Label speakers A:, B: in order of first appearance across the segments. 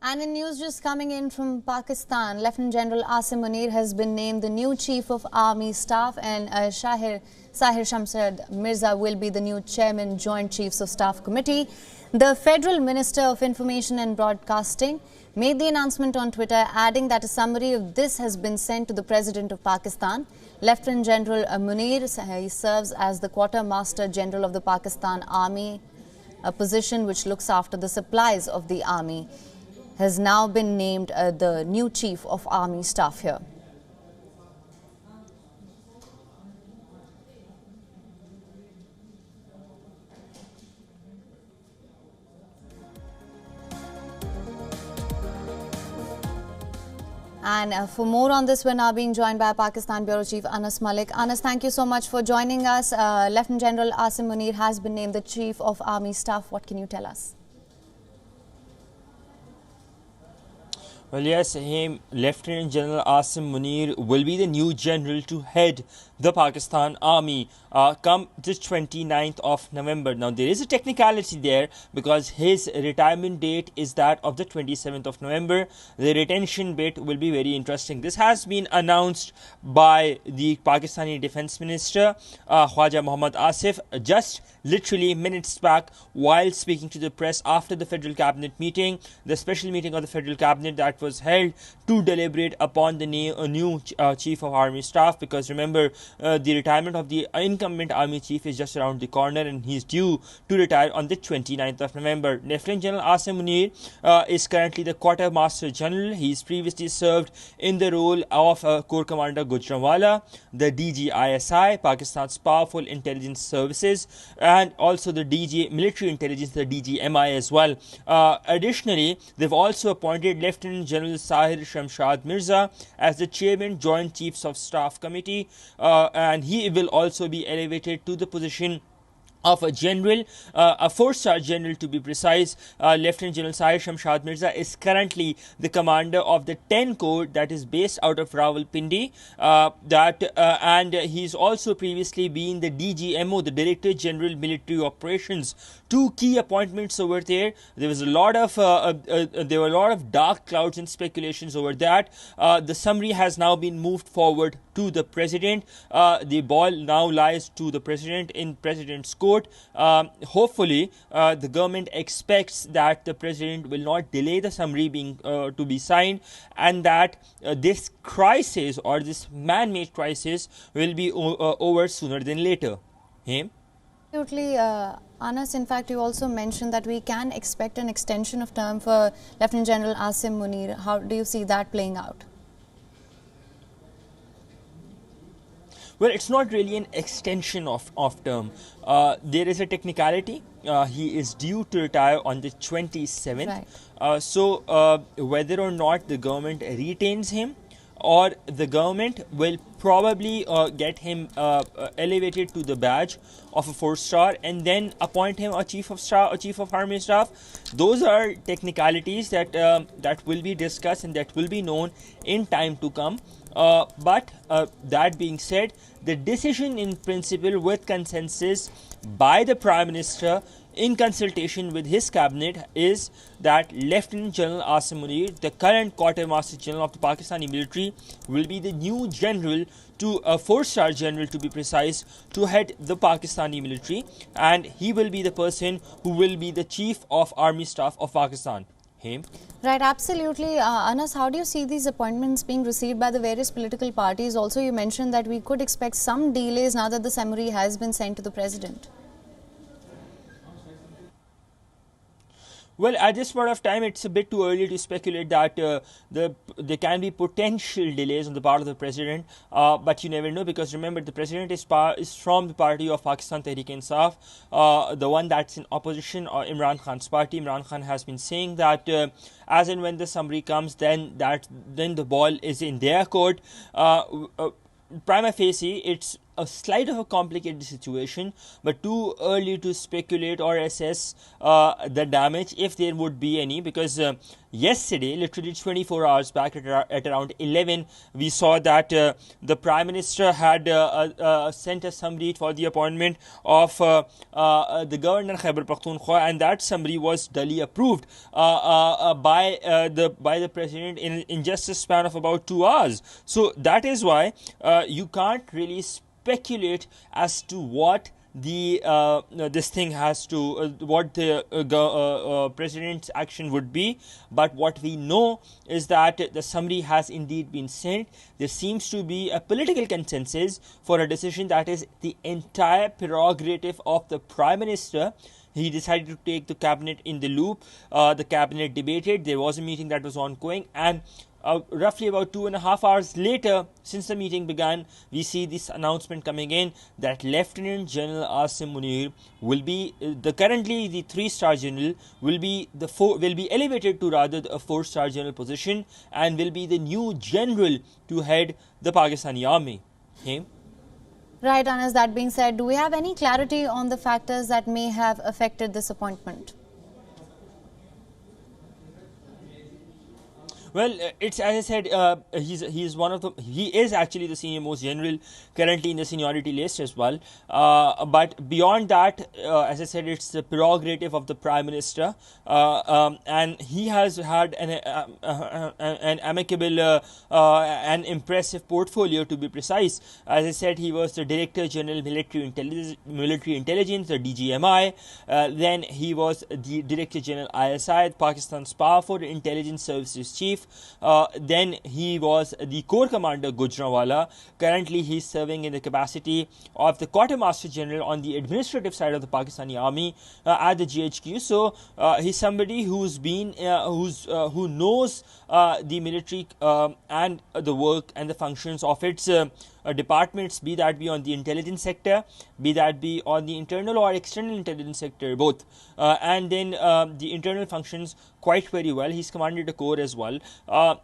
A: And in news just coming in from Pakistan, Lieutenant General Asim Munir has been named the new Chief of Army Staff, and Sahir Shamsad Mirza will be the new Chairman Joint Chiefs of Staff Committee. The Federal Minister of Information and Broadcasting made the announcement on Twitter, adding that a summary of this has been sent to the President of Pakistan. Lieutenant General Munir serves as the Quartermaster General of the Pakistan Army, a position which looks after the supplies of the army. Has now been named the new Chief of Army Staff here. And for more on this, we're now being joined by Pakistan Bureau Chief Anas Malik. Anas, thank you so much for joining us. Lieutenant General Asim Munir has been named the Chief of Army Staff. What can you tell us?
B: Well, yes, Lieutenant General Asim Munir will be the new general to head the Pakistan Army come this 29th of November. Now, there is a technicality there because his retirement date is that of the 27th of November. The retention bit will be very interesting. This has been announced by the Pakistani Defence Minister, Khwaja Mohammad Asif, just literally minutes back while speaking to the press after the Federal Cabinet meeting, the special meeting of the Federal Cabinet that was held to deliberate upon the new Chief of Army Staff, because remember, the retirement of the incumbent Army Chief is just around the corner and he's due to retire on the 29th of November. Lieutenant General Asim Munir is currently the Quartermaster General. He's previously served in the role of Corps Commander Gujranwala, the DG-ISI, Pakistan's Powerful Intelligence Services, and also the DG Military Intelligence, the DG-MI as well. Additionally, they've also appointed Lieutenant General Sahir Shamsad Mirza as the Chairman Joint Chiefs of Staff Committee, and he will also be elevated to the position of a general, a 4-star general to be precise. Lieutenant General Sahir Shamsad Mirza is currently the commander of the 10 Corps that is based out of Rawalpindi, and he's also previously been the DGMO, the Director General Military Operations. Two key appointments over there. There was a lot of there were a lot of dark clouds and speculations over that. The summary has now been moved forward to the President. The ball now lies to the President in President's court. Hopefully, the government expects that the President will not delay the summary being to be signed, and that this crisis or this man-made crisis will be over sooner than later.
A: Absolutely, Anas. In fact, you also mentioned that we can expect an extension of term for Lieutenant General Asim Munir. How do you see that playing out?
B: Well, it's not really an extension of term. There is a technicality. He is due to retire on the 27th. Right. So whether or not the government retains him, or the government will probably get him elevated to the badge of a 4-star and then appoint him a Chief of Army Staff. Those are technicalities that that will be discussed and that will be known in time to come. But that being said, the decision in principle with consensus by the Prime Minister in consultation with his cabinet is that Lieutenant General Asim Munir, the current Quartermaster General of the Pakistani military, will be the new general, to a 4-star general to be precise, to head the Pakistani military, and he will be the person who will be the Chief of Army Staff of Pakistan.
A: Right, absolutely. Anas, how do you see these appointments being received by the various political parties? Also, you mentioned that we could expect some delays now that the summary has been sent to the President.
B: Well, at this point of time, it's a bit too early to speculate that there can be potential delays on the part of the President, but you never know, because remember, the President is from the party of Pakistan Tehreek-e-Insaf, the one that's in opposition, Imran Khan's party. Imran Khan has been saying that as and when the summary comes, then the ball is in their court. Prima facie, a slight of a complicated situation, but too early to speculate or assess the damage, if there would be any, because yesterday, literally 24 hours back at around 11, we saw that the Prime Minister had sent a summary for the appointment of the Governor Khyber Pakhtunkhwa, and that summary was duly approved by the President in just a span of about 2 hours. So that is why you can't really speculate as to what this thing has to what the President's action would be, but what we know is that the summary has indeed been sent. There seems to be a political consensus for a decision that is the entire prerogative of the Prime Minister. He decided to take the cabinet in the loop. The cabinet debated. There was a meeting that was ongoing, and roughly about 2.5 hours later, since the meeting began, we see this announcement coming in that Lieutenant General Asim Munir will be currently the 3-star general, will be elevated to rather a 4-star general position, and will be the new general to head the Pakistani army. Okay?
A: Right, Anas, that being said, do we have any clarity on the factors that may have affected this appointment?
B: Well, it's, as I said, he is actually the senior most general currently in the seniority list as well. But beyond that, as I said, it's the prerogative of the Prime Minister, and he has had an amicable and impressive portfolio, to be precise. As I said, he was the Director General Military Intelligence, the DGMI. Then he was the Director General ISI, Pakistan's powerful intelligence services chief. Then he was the Corps Commander Gujranwala. Currently he is serving in the capacity of the Quartermaster General on the administrative side of the Pakistani Army at the GHQ. So he's somebody who's been who knows the military and the work and the functions of its departments, be that be on the intelligence sector, be that be on the internal or external intelligence sector, both, and then the internal functions quite very well. He's commanded a corps as well,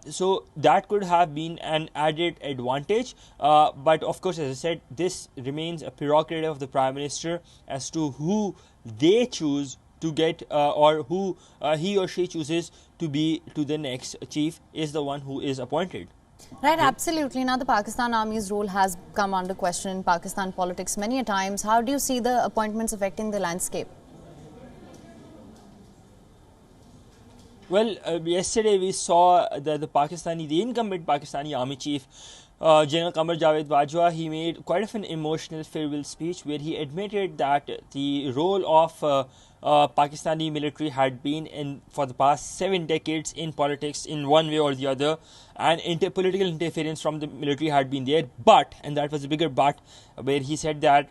B: so that could have been an added advantage, but of course, as I said, this remains a prerogative of the Prime Minister as to who they choose to get, or who he or she chooses to be to the next chief is the one who is appointed.
A: Right, absolutely. Now, the Pakistan Army's role has come under question in Pakistan politics many a times. How do you see the appointments affecting the landscape?
B: Well, yesterday we saw the incumbent Pakistani Army Chief, General Bajwa, he made quite of an emotional farewell speech where he admitted that the role of Pakistani military had been for the past 7 decades in politics in one way or the other, and political interference from the military had been there, but, and that was a bigger but, where he said that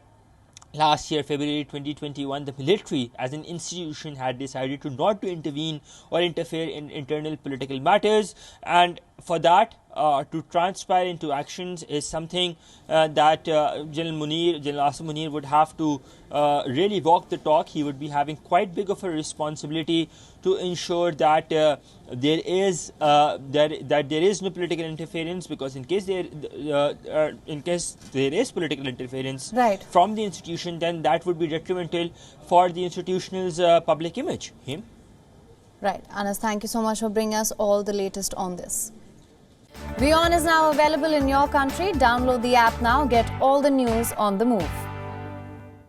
B: last year, February 2021, the military as an institution had decided not to intervene or interfere in internal political matters, and for that to transpire into actions is something that General Asim Munir would have to really walk the talk. He would be having quite big of a responsibility to ensure that there is no political interference, because in case there is political interference from the institution, then that would be detrimental for the institutional's public image.
A: Right. Anas, thank you so much for bringing us all the latest on this. WION is now available in your country. Download the app now. Get all the news on the move.